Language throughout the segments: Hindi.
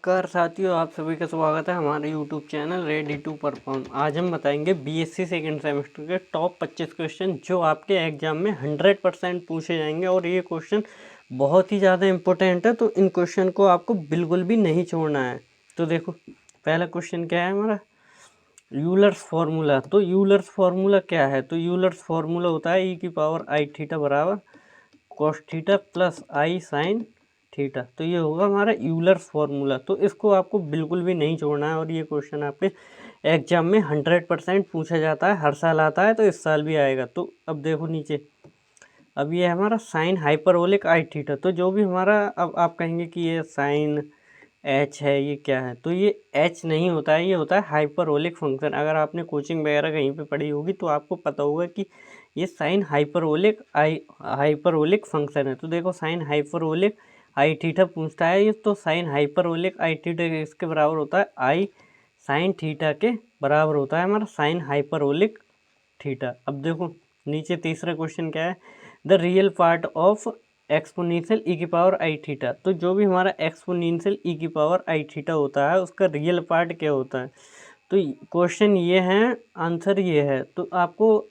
नमस्कार साथियों, आप सभी का स्वागत है हमारे YouTube channel ready to perform. आज हम बताएंगे बीएससी सेकेंड सेमेस्टर के टॉप 25 क्वेश्चन जो आपके एग्जाम में 100% पूछे जाएंगे। और ये क्वेश्चन बहुत ही ज़्यादा इम्पोर्टेंट है, तो इन क्वेश्चन को आपको बिल्कुल भी नहीं छोड़ना है। तो देखो, पहला क्वेश्चन क्या है हमारा, यूलर्स फार्मूला। तो यूलर्स फार्मूला क्या है? तो यूलर्स फार्मूला होता है e⁻i⁻ बराबर cos थीटा प्लस आई साइन थीटा। तो ये होगा हमारा यूलर्स फार्मूला। तो इसको आपको बिल्कुल भी नहीं छोड़ना है। और ये क्वेश्चन आपके एग्जाम में 100% पूछा जाता है, हर साल आता है, तो इस साल भी आएगा। तो अब देखो नीचे, अब ये है हमारा साइन हाइपरबोलिक आई थीटा। तो जो भी हमारा, अब आप कहेंगे कि ये साइन एच है, ये क्या है? तो ये एच नहीं होता है, ये होता है हाइपरबोलिक फंक्शन। अगर आपने कोचिंग वगैरह कहीं पे पढ़ी होगी तो आपको पता होगा कि ये साइन हाइपरबोलिक फंक्शन है। तो देखो, साइन हाइपरबोलिक आई थीटा पूछता है ये, तो साइन हाइपरबोलिक आई थीटा इसके बराबर होता है आई साइन थीटा के बराबर होता है हमारा साइन हाइपरबोलिक थीटा। अब देखो नीचे तीसरा क्वेश्चन क्या है, the real part of exponential e⁻i⁻θ। तो जो भी हमारा एक्सपोनेंशियल e⁻i⁻θ होता है उसका रियल पार्ट क्या होता है? तो क्वेश्चन ये है, आंसर ये है। तो आपको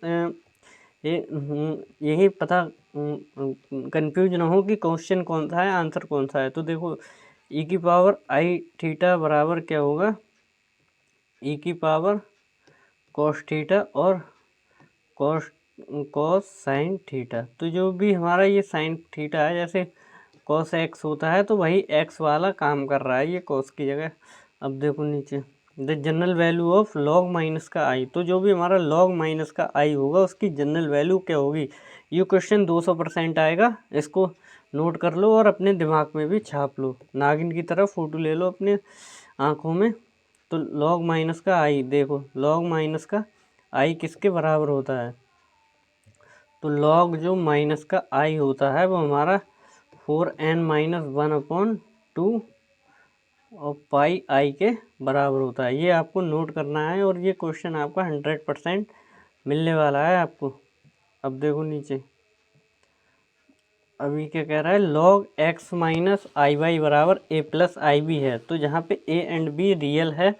यही पता कंफ्यूज ना हो कि क्वेश्चन कौन सा है, आंसर कौन सा है। तो देखो, e⁻i⁻θ बराबर क्या होगा, e⁻cos थीटा और cos साइन थीटा। तो जो भी हमारा ये साइन थीटा है, जैसे cos x होता है तो वही x वाला काम कर रहा है ये cos की जगह। अब देखो नीचे, the general value of log minus का i। तो जो भी हमारा log माइनस का i होगा उसकी जनरल वैल्यू क्या होगी? ये क्वेश्चन 200% आएगा, इसको नोट कर लो और अपने दिमाग में भी छाप लो, नागिन की तरह फोटो ले लो अपने आँखों में। तो log माइनस का i, देखो log माइनस का i किसके बराबर होता है? तो log जो माइनस का i होता है वो हमारा 4n-1/2 और पाई i के बराबर होता है। ये आपको नोट करना है और ये क्वेश्चन आपका 100% मिलने वाला है आपको। अब देखो नीचे, अभी क्या कह रहा है, log x माइनस आई वाई बराबर a प्लस आई बी है। तो जहाँ पे a एंड b रियल है,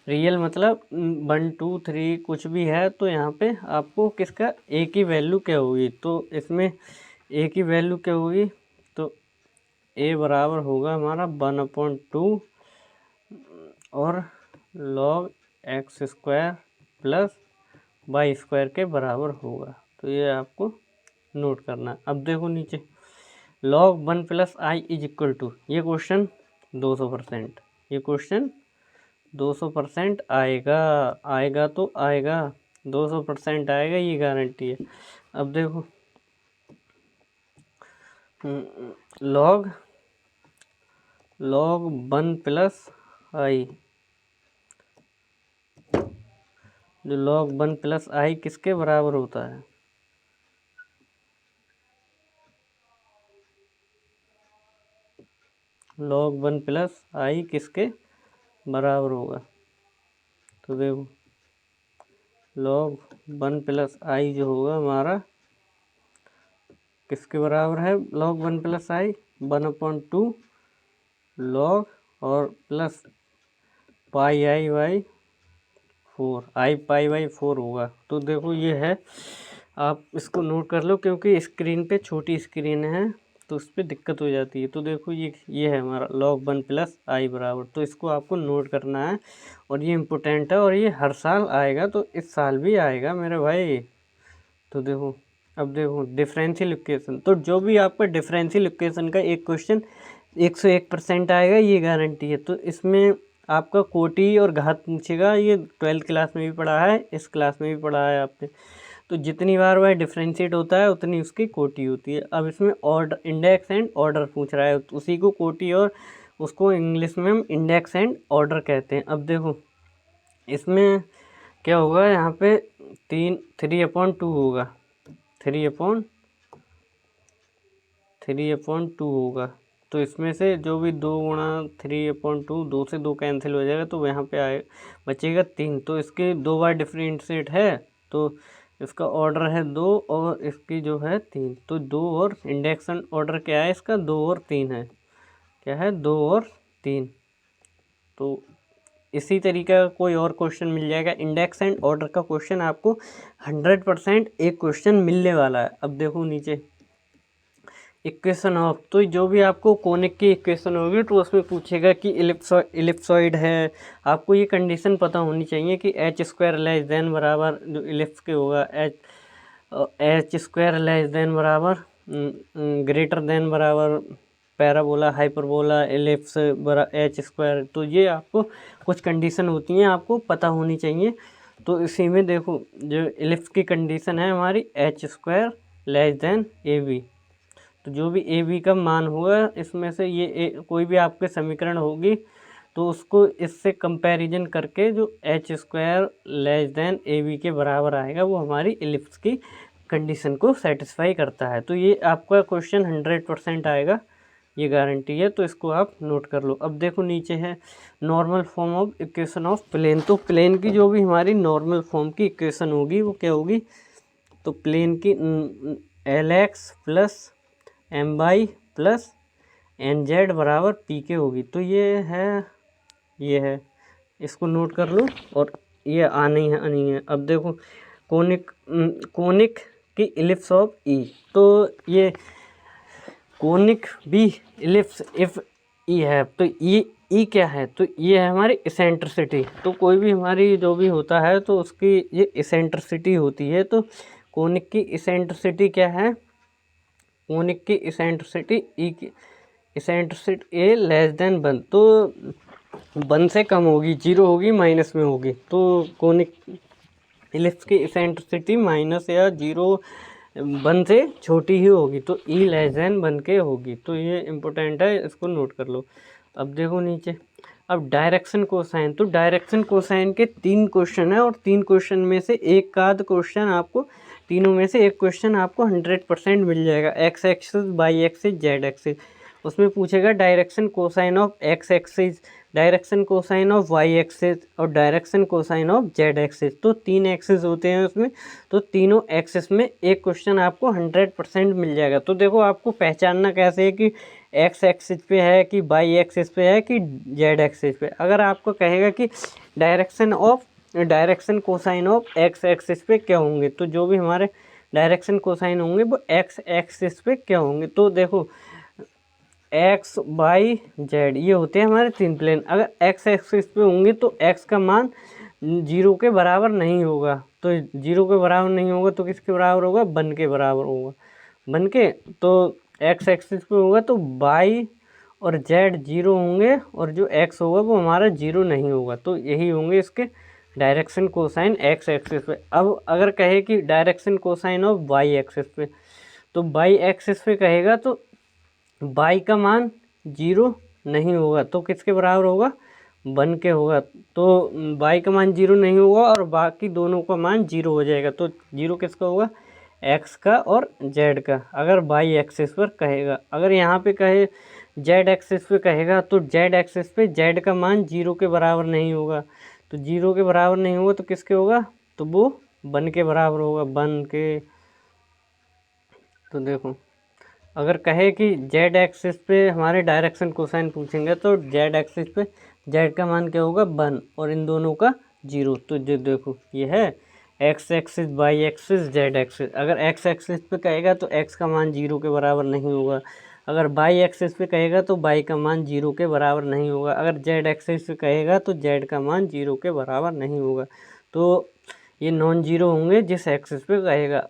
रियल मतलब 1 2 3 कुछ भी है, तो यहाँ पे आपको किसका a की वैल्यू क्या होगी? तो इसमें a की वैल्यू क्या होगी? तो a बराबर होगा हमारा 1/2 और log x square plus Y square के बराबर होगा। तो ये आपको नोट करना है। अब देखो नीचे, log 1 plus I is equal to, ये क्वेश्चन 200%, ये क्वेश्चन 200% आएगा तो आएगा, 200% आएगा, ये गारंटी है। अब देखो, log 1 प्लस आई, जो log 1 प्लस आई किसके बराबर होता है? log 1 प्लस आई किसके बराबर होगा? तो देखो, log 1 प्लस आई जो होगा हमारा किसके बराबर है? log 1 प्लस आई 1/2 log और plus pi I by 4, I pi by 4 होगा। तो देखो ये है, आप इसको नोट कर लो क्योंकि स्क्रीन पे छोटी स्क्रीन है तो उस पर दिक्कत हो जाती है। तो देखो ये है हमारा log 1 प्लस आई बराबर, तो इसको आपको नोट करना है और ये इम्पोर्टेंट है और ये हर साल आएगा, तो इस साल भी आएगा मेरे भाई। तो देखो, अब देखो डिफरेंशियल इक्वेशन। तो जो भी आपका डिफरेंशियल इक्वेशन का एक क्वेश्चन 101% आएगा, ये गारंटी है। तो इसमें आपका कोटि और घात पूछेगा, ये 12th क्लास में भी पढ़ा है, इस क्लास में भी पढ़ा है आपने। तो जितनी बार वह डिफरेंशिएट होता है उतनी उसकी कोटि होती है। अब इसमें ऑर्डर, इंडेक्स एंड ऑर्डर पूछ रहा है, तो उसी को कोटि और उसको इंग्लिश में हम इंडेक्स एंड ऑर्डर कहते हैं। अब देखो इसमें क्या होगा, यहाँ पे 3/2 होगा, 3/2 होगा। तो इसमें से जो भी 2 गुणा 3/2, 2 से 2 कैंसिल हो जाएगा, तो यहाँ पे आए बचेगा 3। तो इसके 2 बार डिफरेंशिएट है, तो इसका ऑर्डर है 2 और इसकी जो है 3। तो 2 और इंडेक्स एंड ऑर्डर क्या है इसका? 2 और 3 है। क्या है? 2 और 3। तो इसी तरीके का कोई और क्वेश्चन मिल जाएगा। इंडेक्स एंड ऑर्डर का क्वेश्चन आपको 100% एक क्वेश्चन मिलने वाला है। अब देखो नीचे इक्वेशन ऑफ, तो जो भी आपको कोनिक की इक्वेशन होगी तो उसमें पूछेगा कि इलिप्सॉइड है। आपको ये कंडीशन पता होनी चाहिए कि एच स्क्वायर लेस देन बराबर जो इलिप्स के होगा एच स्क्वायर लेस देन बराबर ग्रेटर देन बराबर पैराबोला हाइपरबोला इलिप्स बरा एच स्क्वायर। तो ये आपको कुछ कंडीशन होती हैं आपको पता होनी चाहिए। तो इसी में देखो जो इलिप्स की कंडीशन है हमारी H square less than A B. तो जो भी ए बी का मान होगा इसमें से ये कोई भी आपके समीकरण होगी तो उसको इससे कंपैरिजन करके जो H square less than A B के बराबर आएगा वो हमारी इलिप्स की कंडीशन को सेटिस्फाई करता है। तो ये आपका क्वेश्चन 100% आएगा, ये गारंटी है। तो इसको आप नोट कर लो। अब देखो नीचे है normal form of equation of plane. तो प्लेन की जो भी हमारी नॉर्मल फॉर्म की इक्वेशन होगी वो क्या होगी, तो प्लेन की L X plus M Y plus N Z बराबर पी के होगी। तो ये है, इसको नोट कर लो और ये आनी है। अब देखो कोनिक की इलिप्स ऑफ ई, तो ये कोनिक बी इलिप्स इफ ई है तो ई क्या है, तो ये है हमारी इसेंट्रिसिटी। तो कोई भी हमारी जो भी होता है तो उसकी ये इसेंट्रिसिटी होती है। तो कोनिक की इसेंट्रिसिटी क्या है, कोनिक की इसेंट्रिसिटी ई की इसेंट्रिसिटी ए लेस देन 1, तो 1 से कम होगी, 0 होगी, माइनस में होगी। तो कोनिक इलिप्स की इसेंट्रिसिटी माइनस या 0 1 से छोटी ही होगी, तो ई लेस देन 1 के होगी। तो ये इम्पोर्टेंट है, इसको नोट कर लो। अब देखो नीचे, अब डायरेक्शन कोसाइन, तो डायरेक्शन कोसाइन के 3 क्वेश्चन है और 3 क्वेश्चन में से एक आध क्वेश्चन आपको, तीनों में से एक क्वेश्चन आपको 100% मिल जाएगा। X axis, Y axis, Z axis. उसमें पूछेगा direction cosine of X axis, direction cosine of Y axis और direction cosine of Z axis. तो 3 एक्सिस होते हैं उसमें, तो तीनों एक्सिस में एक क्वेश्चन आपको 100% मिल जाएगा। तो देखो आपको पहचानना कैसे है कि एक्स एक्सिस पे है कि वाई एक्सिस पे है कि जेड एक्सिस पे। अगर आपको कहेगा कि direction cosine of X axis पे क्या होंगे, तो जो भी हमारे डायरेक्शन कोसाइन होंगे वो एक्स एक्सिस पे क्या होंगे। तो देखो एक्स वाई जेड ये होते हैं हमारे 3 प्लेन। अगर एक्स एक्सिस पे होंगे तो एक्स का मान 0 के बराबर नहीं होगा। तो 0 के बराबर नहीं होगा तो किसके बराबर होगा, 1 के बराबर होगा। 1 के, तो एक्स एक्सिस पे होगा तो वाई और जेड 0 होंगे और जो एक्स होगा वो हमारा 0 नहीं होगा। तो यही होंगे इसके डायरेक्शन कोसाइन एक्स एक्सिस पे। अब अगर कहे कि direction cosine of Y axis पे, तो वाई एक्सिस पे कहेगा तो वाई का मान 0 नहीं होगा तो किसके बराबर होगा, 1 के होगा। तो वाई का मान 0 नहीं होगा और बाकी दोनों का मान 0 हो जाएगा। तो 0 किसका होगा, एक्स का और जेड का, अगर वाई एक्सिस पर कहेगा। अगर यहाँ पे कहे जेड एक्सिस पे कहेगा तो जेड एक्सिस पे जेड का मान 0 के बराबर नहीं होगा। तो 0 के बराबर नहीं होगा तो किसके होगा, तो वो 1 के बराबर होगा, 1 के। तो देखो अगर कहे कि जेड एक्सिस पे हमारे डायरेक्शन कोसाइन पूछेंगे तो जेड एक्सिस पे जेड का मान क्या होगा, 1 और इन दोनों का 0। तो जो देखो ये है X axis, Y axis, Z axis. अगर एक्स एक्सिस पे कहेगा तो एक्स का मान 0 के बराबर नहीं होगा। अगर वाई एक्सिस पे कहेगा तो वाई का मान 0 के बराबर नहीं होगा। अगर जेड एक्सिस पे कहेगा तो जेड का मान 0 के बराबर नहीं होगा। तो ये नॉन जीरो होंगे जिस एक्सिस पे कहेगा।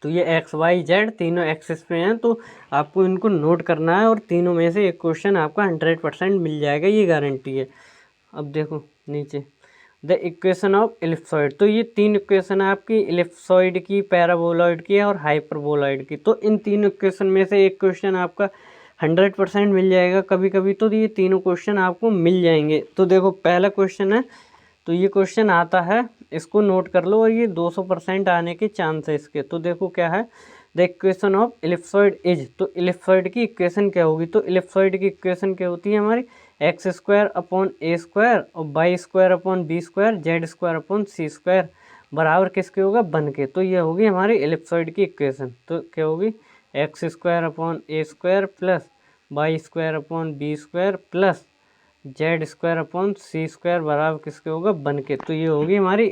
तो ये एक्स वाई जेड तीनों एक्सिस पे हैं, तो आपको इनको नोट करना है और तीनों में से एक क्वेश्चन आपका 100% मिल जाएगा, ये गारंटी है। अब देखो नीचे द इक्वेशन ऑफ इलिप्सॉइड, तो ये 3 इक्वेशन है आपकी इलिप्सॉइड की, पैराबोलॉइड की और हाइपरबोलॉइड की। तो इन 3 इक्वेशन में से एक क्वेश्चन आपका 100% मिल जाएगा। कभी कभी तो ये तीनों क्वेश्चन आपको मिल जाएंगे। तो देखो पहला क्वेश्चन है, तो ये क्वेश्चन आता है, इसको नोट कर लो और ये 200% आने के चांस है इसके। तो देखो क्या है, the equation of ellipsoid is, तो इलिप्सॉइड की इक्वेशन क्या होगी, तो इलिप्सॉइड की इक्वेशन क्या होती है हमारी, X square upon A square और Y square upon B square Z square upon C square बराबर किसके होगा, 1 के। तो ये होगी हमारी इलिप्सॉइड की इक्वेशन। तो क्या होगी, X square upon A square plus Y square upon B square plus Z square upon C square बराबर किसके होगा, 1 के। तो ये होगी हमारी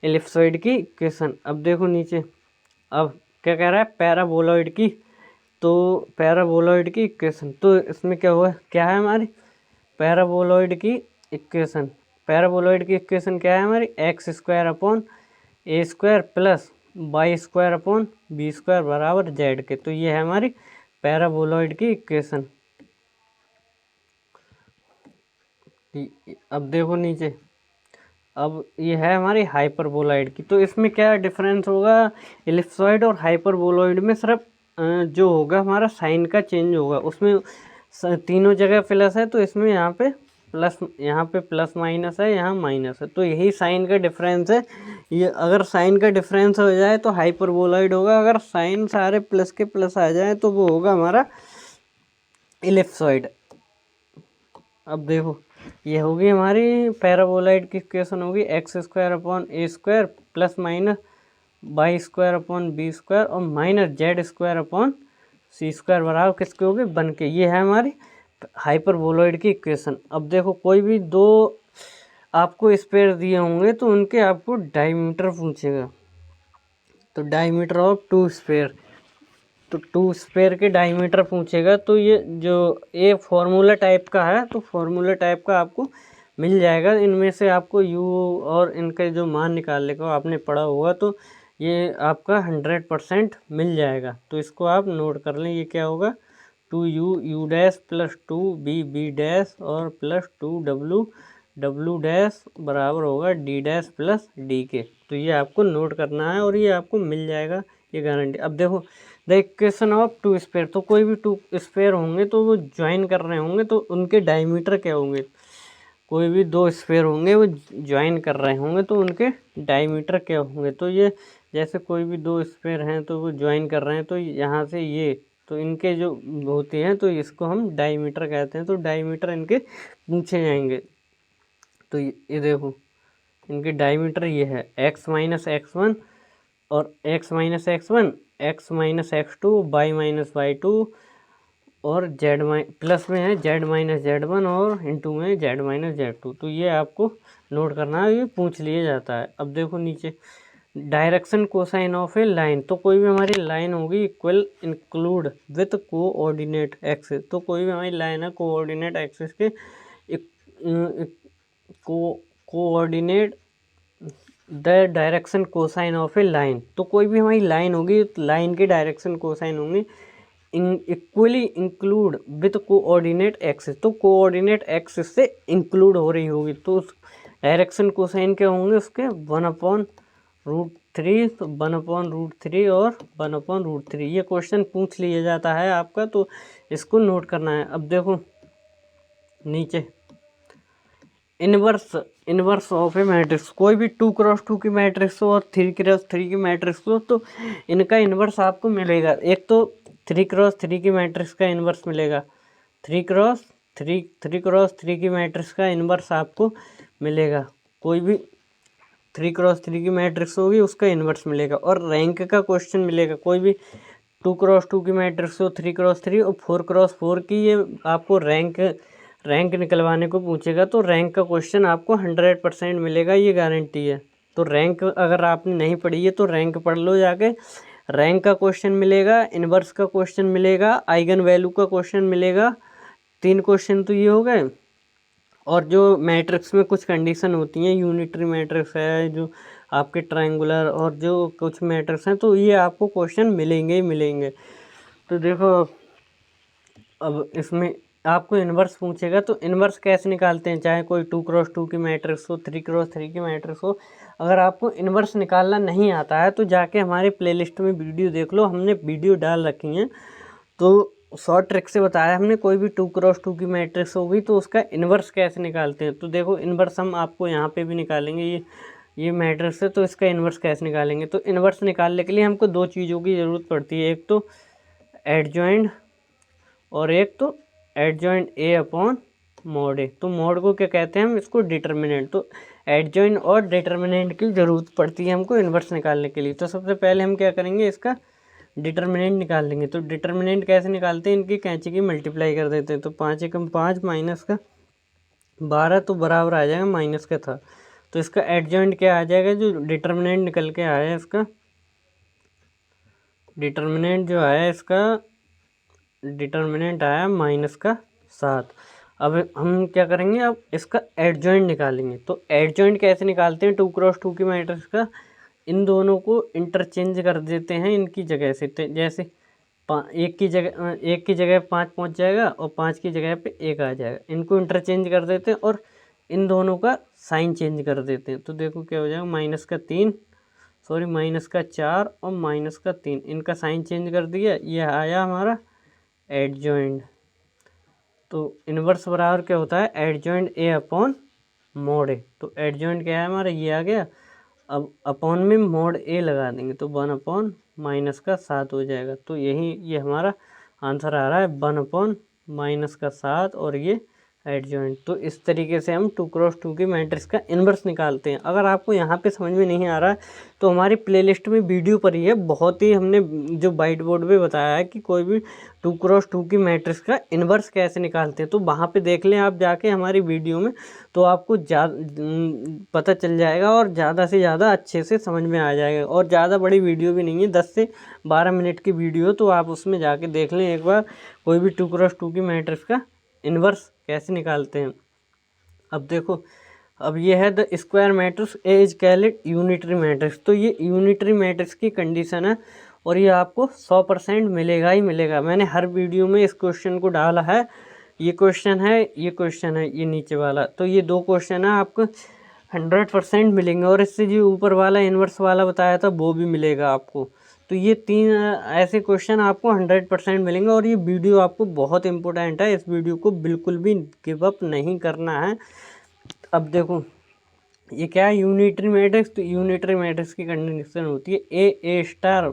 एलिप्सॉइड की इक्वेशन। अब देखो नीचे, अब क्या कह रहा है, पैराबोलॉइड की। तो पैराबोलॉइड की इक्वेशन, तो इसमें क्या हुआ, क्या है हमारी पैराबोलॉइड की इक्वेशन। पैराबोलॉइड की इक्वेशन क्या है हमारी, X square upon A square plus Y square upon B square बराबर जेड के। तो ये है हमारी पैराबोलॉइड की इक्वेशन। अब देखो नीचे, अब ये है हमारी हाइपरबोलॉइड की। तो इसमें क्या डिफरेंस होगा एलिप्सॉइड और हाइपरबोलॉइड में, सिर्फ जो होगा हमारा साइन का चेंज होगा। उसमें तीनों जगह प्लस है, तो इसमें यहाँ पे प्लस माइनस है, यहाँ माइनस है। तो यही साइन का डिफरेंस है। ये अगर साइन का डिफरेंस हो जाए तो हाइपरबोलॉइड होगा, अगर साइन सारे प्लस के प्लस आ जाए तो वो होगा हमारा एलिप्सॉइड। अब देखो, ये होगी हमारी पैराबोलॉइड की इक्वेशन होगी X square upon A square plus minus Y square upon B square और minus Z square upon C square बराबर किसके होगी, 1 के। ये है हमारी हाइपरबोलॉइड की इक्वेशन। अब देखो, कोई भी दो आपको स्क्वायर दिए होंगे तो उनके आपको डायमीटर पूछेगा। तो डायमीटर ऑफ टू स्क्वायर, तो टू स्क्वायर के डायमीटर पूछेगा। तो ये जो ये फॉर्मूला टाइप का है, तो फॉर्मूला टाइप का आपको मिल जाएगा। इनमें से आपको यू और इनके जो मान निकालने को आपने पढ़ा होगा, तो ये आपका 100% मिल जाएगा। तो इसको आप नोट कर लें। ये क्या होगा, 2u dash plus 2b dash और प्लस 2w डैश बराबर होगा d डैश प्लस d के। तो ये आपको नोट करना है और ये आपको मिल जाएगा, ये गारंटी। अब देखो, the equation of two square, तो कोई भी टू स्क्वायर होंगे तो वो ज्वाइन कर रहे होंगे तो उनके डायमीटर क्या होंगे। कोई भी दो स्क्वायर होंगे वो ज्वाइन कर रहे होंगे तो उनके डायमीटर क्या होंगे। तो ये जैसे कोई भी दो स्क्वायर हैं तो वो ज्वाइन कर रहे हैं, तो यहाँ से ये, तो इनके जो होते हैं तो इसको हम डायमीटर कहते हैं। तो डायमीटर इनके पूछे जाएंगे। तो ये देखो, इनके डायमीटर ये है x माइनस x1 और x minus x1, x minus x2, y minus y2 और जेड प्लस में है जेड माइनस जेड1 और इंटू में जेड माइनस जेड2। तो ये आपको नोट करना है, ये पूछ लिया जाता है। अब देखो नीचे, direction cosine of A line, तो कोई भी हमारी लाइन होगी equal include with coordinate axis. तो कोई भी हमारी लाइन है कोऑर्डिनेट एक्सिस के coordinate the direction cosine of A line. तो कोई भी हमारी लाइन होगी, लाइन के डायरेक्शन कोसाइन होंगे equally include with coordinate axis. तो कोऑर्डिनेट एक्सिस से इंक्लूड हो रही होगी, तो डायरेक्शन कोसाइन क्या होंगे उसके 1/√3, तो 1/√3 और 1/√3। ये क्वेश्चन पूछ लिया जाता है आपका, तो इसको नोट करना है। अब देखो नीचे, इनवर्स ऑफ ए मैट्रिक्स, कोई भी 2x2 की मैट्रिक्स हो और 3x3 की मैट्रिक्स हो, तो इनका इनवर्स आपको मिलेगा। एक तो 3x3 की मैट्रिक्स का इनवर्स मिलेगा, 3x3 की मैट्रिक्स का इनवर्स आपको मिलेगा। कोई भी 3x3 की मैट्रिक्स होगी उसका इनवर्स मिलेगा। और रैंक का क्वेश्चन मिलेगा, कोई भी 2x2 की मैट्रिक्स हो, 3x3 और 4x4 की, ये आपको रैंक निकलवाने को पूछेगा। तो रैंक का क्वेश्चन आपको 100% मिलेगा, ये गारंटी है। तो रैंक अगर आपने नहीं पढ़ी है तो रैंक पढ़ लो जाके। रैंक का क्वेश्चन मिलेगा, इनवर्स का क्वेश्चन मिलेगा, आइगन वैल्यू का क्वेश्चन मिलेगा। 3 क्वेश्चन तो ये हो गए। और जो मैट्रिक्स में कुछ कंडीशन होती हैं, यूनिटरी मैट्रिक्स है, जो आपके ट्रायंगुलर और जो कुछ मैट्रिक्स हैं, तो ये आपको क्वेश्चन मिलेंगे ही मिलेंगे। तो देखो, अब इसमें आपको इन्वर्स पूछेगा तो इन्वर्स कैसे निकालते हैं, चाहे कोई 2x2 की मैट्रिक्स हो, 3x3 की मैट्रिक्स हो। अगर आपको इन्वर्स निकालना नहीं आता है तो जाके हमारे प्लेलिस्ट में वीडियो देख लो, हमने वीडियो डाल रखी हैं। तो शॉर्ट ट्रिक से बताया हमने, कोई भी 2x2 की मैट्रिक्स होगी तो उसका इन्वर्स कैसे निकालते हैं। तो देखो, इन्वर्स हम आपको यहाँ पे भी निकालेंगे। ये मैट्रिक्स है तो इसका इन्वर्स कैसे निकालेंगे। तो इन्वर्स निकालने के लिए हमको 2 चीज़ों की ज़रूरत पड़ती है, एक तो एडजॉइंट और एक तो एडजॉइंट ए अपॉन मॉड ए। तो मॉड को क्या कहते हैं हम, इसको डिटर्मिनेंट। तो एडजॉइंट और डिटर्मिनेंट की ज़रूरत पड़ती है हमको इन्वर्स निकालने के लिए। तो सबसे पहले हम क्या करेंगे, इसका डिटर्मिनेंट निकाल लेंगे। तो डिटर्मिनेंट कैसे निकालते हैं, इनकी कैंची की मल्टीप्लाई कर देते हैं। तो 5 एकम 5 माइनस का 12 तो बराबर आ जाएगा माइनस का था, तो इसका एडजॉइंट क्या आ जाएगा, जो डिटर्मिनेंट निकल के आया इसका, डिटर्मिनेंट जो आया इसका, डिटर्मिनेंट आया माइनस का 7। अब हम क्या करेंगे, अब इसका एडजॉइंट निकालेंगे। तो एडजॉइंट कैसे निकालते हैं 2x2 की मैट्रिक्स का, इन दोनों को इंटरचेंज कर देते हैं इनकी जगह से। जैसे एक की जगह 5 पहुंच जाएगा और 5 की जगह पे 1 आ जाएगा, इनको इंटरचेंज कर देते हैं और इन दोनों का साइन चेंज कर देते हैं। तो देखो क्या हो जाएगा, माइनस का 4 और माइनस का 3, इनका साइन चेंज कर दिया, ये आया हमारा एडजॉइंट। तो इनवर्स बराबर क्या होता है, एडजॉइंट ए अपॉन मोड ए। तो एडजॉइंट क्या है हमारा, ये आ गया। अब अपॉन में मोड ए लगा देंगे तो 1 अपॉन माइनस का 7 हो जाएगा। तो ये हमारा आंसर आ रहा है 1 अपॉन माइनस का 7 और ये एडजॉइंट। तो इस तरीके से हम 2x2 की मैट्रिक्स का इन्वर्स निकालते हैं। अगर आपको यहाँ पे समझ में नहीं आ रहा है तो हमारी प्लेलिस्ट में वीडियो पर ही है, बहुत ही हमने जो वाइट बोर्ड पे बताया है कि कोई भी 2x2 की मैट्रिक्स का इन्वर्स कैसे निकालते हैं, तो वहाँ पे देख लें आप जाके हमारी वीडियो में, तो आपको पता चल जाएगा और ज़्यादा से ज़्यादा अच्छे से समझ में आ जाएगा। और ज़्यादा बड़ी वीडियो भी नहीं है, 10 से 12 मिनट की वीडियो, तो आप उसमें जाके देख लें एक बार कोई भी 2x2 की मैट्रिक्स का इन्वर्स कैसे निकालते हैं। अब देखो, अब ये है the square matrix A is called unitary matrix. तो ये यूनिटरी मैट्रिक्स की कंडीशन है और ये आपको 100% मिलेगा ही मिलेगा। मैंने हर वीडियो में इस क्वेश्चन को डाला है, ये क्वेश्चन है, ये क्वेश्चन है, ये नीचे वाला। तो ये 2 क्वेश्चन है, आपको 100% मिलेंगे। और इससे जो ऊपर वाला इन्वर्स वाला बताया था वो भी मिलेगा आपको। तो ये 3 ऐसे क्वेश्चन आपको 100% मिलेंगे। और ये वीडियो आपको बहुत इंपॉर्टेंट है, इस वीडियो को बिल्कुल भी गिव अप नहीं करना है। अब देखो ये क्या है, यूनिटरी मैट्रिक्स। तो यूनिटरी मैट्रिक्स की कंडीशन होती है ए स्टार।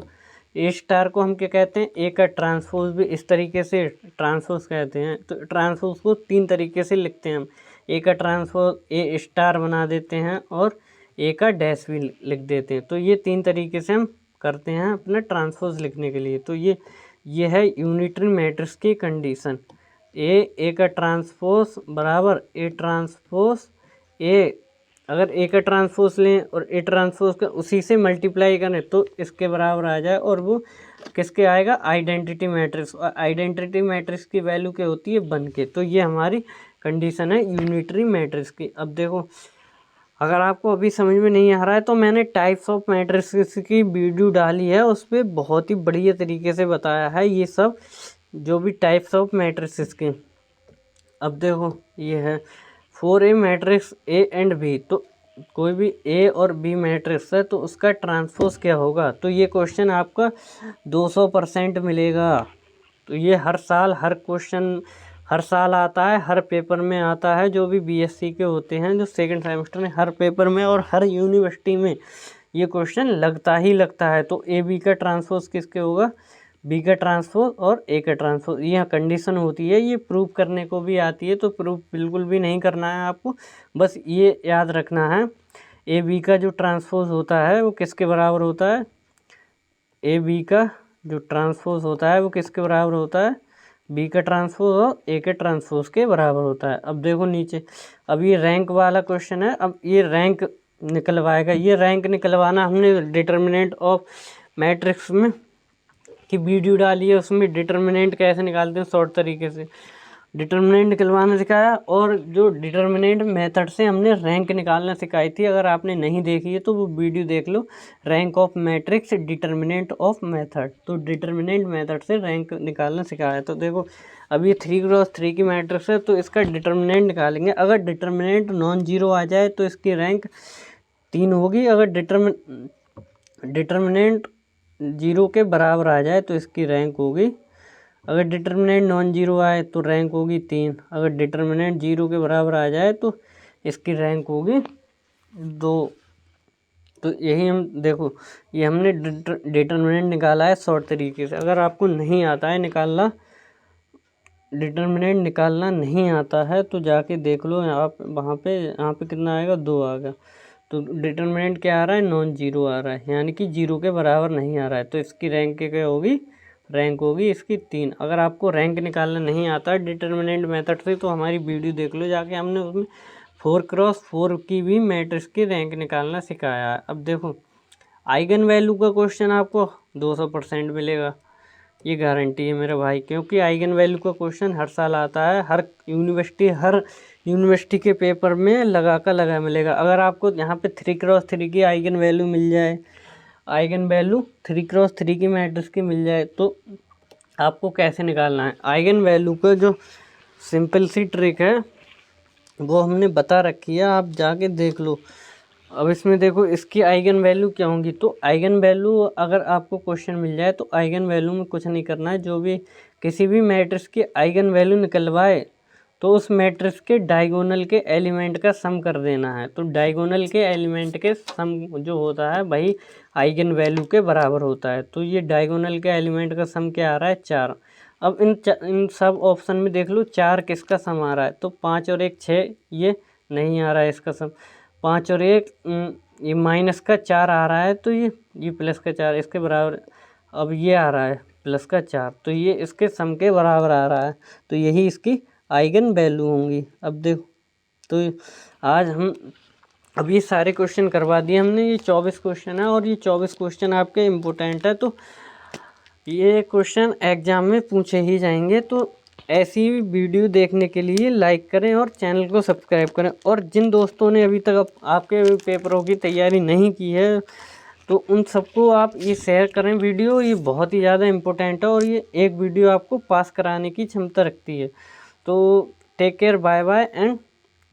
ए स्टार को हम क्या कहते हैं, ए का ट्रांसपोज भी इस तरीके से ट्रांसपोज कहते हैं। तो ट्रांसपोज को 3 तरीके से लिखते हैं हम। ए का ट्रांसपोज ए स्टार बना देते हैं और ए का डैश भी लिख देते हैं। तो ये 3 तरीके से हम करते हैं अपना ट्रांसपोज लिखने के लिए। तो ये है यूनिटरी मैट्रिक्स की कंडीशन। ए का ट्रांसपोज बराबर ए ट्रांसपोज ए, अगर ए का ट्रांसपोज लें और ए ट्रांसपोज का उसी से मल्टीप्लाई करें तो इसके बराबर आ जाए, और वो किसके आएगा, आइडेंटिटी मैट्रिक्स। और आइडेंटिटी मैट्रिक्स की वैल्यू क्या होती है, 1 के। तो ये हमारी कंडीशन है यूनिटरी मैट्रिक्स की। अब देखो, अगर आपको अभी समझ में नहीं आ रहा है तो मैंने टाइप्स ऑफ मैट्रिक्स की वीडियो डाली है, उस पर बहुत ही बढ़िया तरीके से बताया है ये सब, जो भी टाइप्स ऑफ मैट्रिक्स के। अब देखो ये है 4A matrix A and B. तो कोई भी ए और बी मैट्रिक्स है तो उसका ट्रांसपोज क्या होगा। तो ये क्वेश्चन आपका 200% मिलेगा। तो ये हर साल हर क्वेश्चन हर साल आता है, हर पेपर में आता है। जो भी बीएससी के होते हैं जो सेकंड सेमेस्टर में, हर पेपर में और हर यूनिवर्सिटी में ये क्वेश्चन लगता ही लगता है। तो ए बी का ट्रांसपोज किसके होगा, बी का ट्रांसपोज और ए का ट्रांसपोज। यह कंडीशन होती है, ये प्रूव करने को भी आती है। तो प्रूव बिल्कुल भी नहीं करना है आपको, बस ये याद रखना है ए बी का जो ट्रांसपोज होता है वो किसके बराबर होता है, ए बी का जो ट्रांसपोज होता है वो किसके बराबर होता है, बी का ट्रांसपोज और ए के ट्रांसपोज के बराबर होता है। अब देखो नीचे, अब ये रैंक वाला क्वेश्चन है। अब ये रैंक निकलवाएगा, ये रैंक निकलवाना हमने डिटर्मिनेंट ऑफ मैट्रिक्स में की वीडियो डाली है, उसमें डिटर्मिनेंट कैसे निकालते हैं शॉर्ट तरीके से डिटर्मिनेंट निकलवाना सिखाया। और जो डिटर्मिनेंट मेथड से हमने रैंक निकालना सिखाई थी, अगर आपने नहीं देखी है तो वो वीडियो देख लो, rank of matrix determinant of method. तो डिटर्मिनेंट मेथड से रैंक निकालना सिखाया। तो देखो अब ये 3x3 की मैट्रिक्स है तो इसका डिटर्मिनेंट निकालेंगे। अगर डिटर्मिनेंट नॉन जीरो आ जाए तो इसकी रैंक 3 होगी। अगर डिटर्मिनेंट 0 के बराबर आ जाए तो इसकी रैंक होगी, अगर डिटर्मिनेंट नॉन जीरो आए तो रैंक होगी 3। अगर डिटर्मिनेंट 0 के बराबर आ जाए तो इसकी रैंक होगी 2। तो यही हम देखो, ये हमने डिटर्मिनेंट निकाला है शॉर्ट तरीके से। अगर आपको नहीं आता है निकालना, डिटर्मिनेंट निकालना नहीं आता है तो जाके देख लो आप वहाँ पे, यहाँ पे कितना आएगा, 2 आ गया। तो डिटर्मिनेंट क्या आ रहा है, नॉन जीरो आ रहा है, यानी कि 0 के बराबर नहीं आ रहा है। तो इसकी रैंक क्या होगी, रैंक होगी इसकी 3। अगर आपको रैंक निकालना नहीं आता डिटर्मिनेंट मेथड से तो हमारी वीडियो देख लो जाके, हमने उसमें 4x4 की भी मैट्रिक्स की रैंक निकालना सिखाया है। अब देखो आइगन वैल्यू का क्वेश्चन आपको 200% मिलेगा, ये गारंटी है मेरे भाई, क्योंकि आइगन वैल्यू का क्वेश्चन हर साल आता है, हर यूनिवर्सिटी के पेपर में लगा मिलेगा। अगर आपको यहाँ पे 3x3 की आइगन वैल्यू मिल जाए, आइगन वैल्यू 3x3 की मैट्रिक्स की मिल जाए तो आपको कैसे निकालना है। आइगन वैल्यू का जो सिंपल सी ट्रिक है वो हमने बता रखी है, आप जाके देख लो। अब इसमें देखो इसकी आइगन वैल्यू क्या होंगी, तो आइगन वैल्यू अगर आपको क्वेश्चन मिल जाए तो आइगन वैल्यू में कुछ नहीं करना है, जो भी किसी भी मैट्रिक्स की आइगन वैल्यू निकलवाए तो उस मैट्रिक्स के डायगोनल के एलिमेंट का सम कर देना है। तो डायगोनल के एलिमेंट के सम जो होता है वही आइगन वैल्यू के बराबर होता है। तो ये डायगोनल के एलिमेंट का सम क्या आ रहा है 4। अब इन सब ऑप्शन में देख लो 4 किसका सम आ रहा है, तो 5 और 1 6, ये नहीं आ रहा है इसका सम। 5 और 1 ये माइनस का 4 आ रहा है, तो ये प्लस का 4 इसके बराबर। अब ये आ रहा है प्लस का 4, तो ये इसके सम के बराबर आ रहा है, तो यही इसकी आइगन वैल्यू होंगी। अब देखो तो आज हम अब ये सारे क्वेश्चन करवा दिए हमने, ये 24 क्वेश्चन है और ये 24 क्वेश्चन आपके इम्पोर्टेंट है, तो ये क्वेश्चन एग्जाम में पूछे ही जाएंगे। तो ऐसी वीडियो देखने के लिए लाइक करें और चैनल को सब्सक्राइब करें। और जिन दोस्तों ने अभी तक आपके पेपरों की तैयारी नहीं की है तो उन सबको आप ये शेयर करें वीडियो, ये बहुत ही ज़्यादा इम्पोर्टेंट है और ये एक वीडियो आपको पास कराने की क्षमता रखती है। तो take care, bye bye and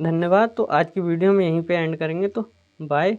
धन्यवाद। तो आज की वीडियो में यहीं पे एंड करेंगे, तो बाय।